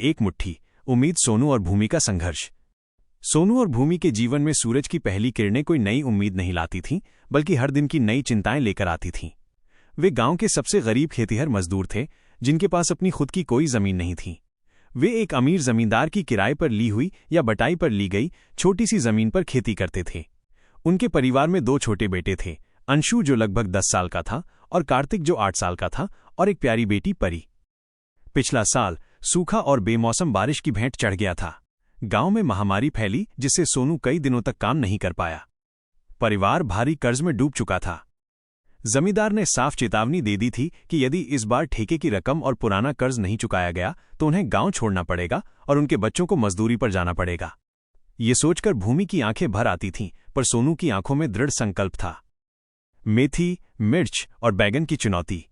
एक मुट्ठी। उम्मीद, सोनू और भूमि का संघर्ष। सोनू और भूमि के जीवन में सूरज की पहली किरणें कोई नई उम्मीद नहीं लाती थीं, बल्कि हर दिन की नई चिंताएं लेकर आती थीं। वे गांव के सबसे गरीब खेतिहर मजदूर थे, जिनके पास अपनी खुद की कोई जमीन नहीं थी। वे एक अमीर जमींदार की किराए पर ली हुई या बटाई पर ली गई छोटी सी जमीन पर खेती करते थे। उनके परिवार में 2 छोटे बेटे थे, अंशु जो लगभग 10 साल का था और कार्तिक जो 8 साल का था, और एक प्यारी बेटी परी। पिछला साल सूखा और बेमौसम बारिश की भेंट चढ़ गया था। गांव में महामारी फैली, जिससे सोनू कई दिनों तक काम नहीं कर पाया। परिवार भारी कर्ज में डूब चुका था। जमींदार ने साफ चेतावनी दे दी थी कि यदि इस बार ठेके की रकम और पुराना कर्ज नहीं चुकाया गया तो उन्हें गांव छोड़ना पड़ेगा और उनके बच्चों को मजदूरी पर जाना पड़ेगा। ये सोचकर भूमि की आंखें भर आती थीं, पर सोनू की आंखों में दृढ़ संकल्प था। मेथी, मिर्च और बैगन की चुनौती।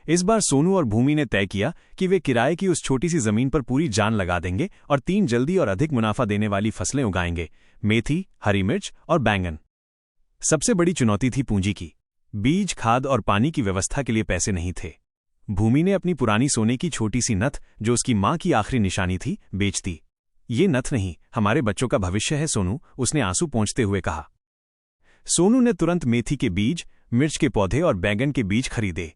इस बार सोनू और भूमि ने तय किया कि वे किराए की उस छोटी सी जमीन पर पूरी जान लगा देंगे और 3 जल्दी और अधिक मुनाफा देने वाली फसलें उगाएंगे: मेथी, हरी मिर्च और बैंगन। सबसे बड़ी चुनौती थी पूंजी की। बीज, खाद और पानी की व्यवस्था के लिए पैसे नहीं थे। भूमि ने अपनी पुरानी सोने की छोटी सी नथ, जो उसकी मां की आखिरी निशानी थी, बेच दी। ये नथ नहीं, हमारे बच्चों का भविष्य है सोनू, उसने आंसू पोंछते हुए कहा। सोनू ने तुरंत मेथी के बीज, मिर्च के पौधे और बैंगन के बीज खरीदे।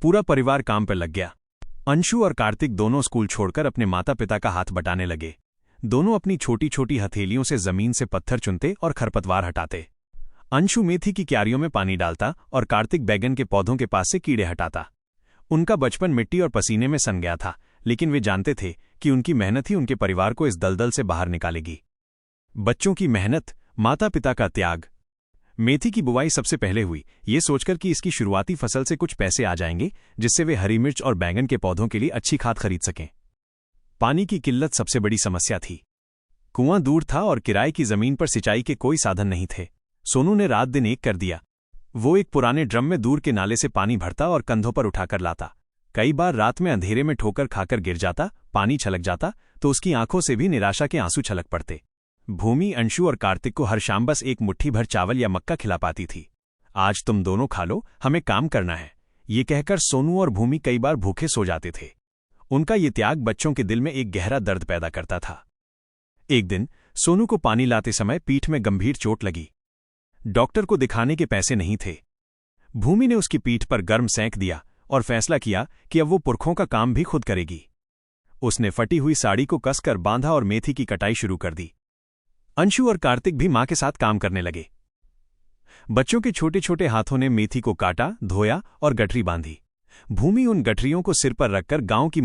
पूरा परिवार काम पर लग गया। अंशु और कार्तिक दोनों स्कूल छोड़कर अपने माता पिता का हाथ बटाने लगे। दोनों अपनी छोटी छोटी हथेलियों से जमीन से पत्थर चुनते और खरपतवार हटाते। अंशु मेथी की क्यारियों में पानी डालता और कार्तिक बैगन के पौधों के पास से कीड़े हटाता। उनका बचपन मिट्टी और पसीने में सन गया था, लेकिन वे जानते थे कि उनकी मेहनत ही उनके परिवार को इस दलदल से बाहर निकालेगी। बच्चों की मेहनत, माता पिता का त्याग। मेथी की बुवाई सबसे पहले हुई, ये सोचकर कि इसकी शुरुआती फसल से कुछ पैसे आ जाएंगे, जिससे वे हरी मिर्च और बैंगन के पौधों के लिए अच्छी खाद खरीद सकें। पानी की किल्लत सबसे बड़ी समस्या थी। कुआं दूर था और किराए की जमीन पर सिंचाई के कोई साधन नहीं थे। सोनू ने रात दिन एक कर दिया। वो एक पुराने ड्रम में दूर के नाले से पानी भरता और कंधों पर उठाकर लाता। कई बार रात में अंधेरे में ठोकर खाकर गिर जाता, पानी छलक जाता तो उसकी आंखों से भी निराशा के आंसू छलक पड़ते। भूमि, अंशु और कार्तिक को हर शाम बस एक मुट्ठी भर चावल या मक्का खिला पाती थी। आज तुम दोनों खा लो, हमें काम करना है, ये कहकर सोनू और भूमि कई बार भूखे सो जाते थे। उनका ये त्याग बच्चों के दिल में एक गहरा दर्द पैदा करता था। एक दिन सोनू को पानी लाते समय पीठ में गंभीर चोट लगी। डॉक्टर को दिखाने के पैसे नहीं थे। भूमि ने उसकी पीठ पर गर्म सेंक दिया और फैसला किया कि अब वो पुरखों का काम भी खुद करेगी। उसने फटी हुई साड़ी को कसकर बांधा और मेथी की कटाई शुरू कर दी। अंशु और कार्तिक भी मां के साथ काम करने लगे। बच्चों के छोटे छोटे हाथों ने मेथी को काटा, धोया और गठरी बांधी। भूमि उन गठरियों को सिर पर रखकर गांव की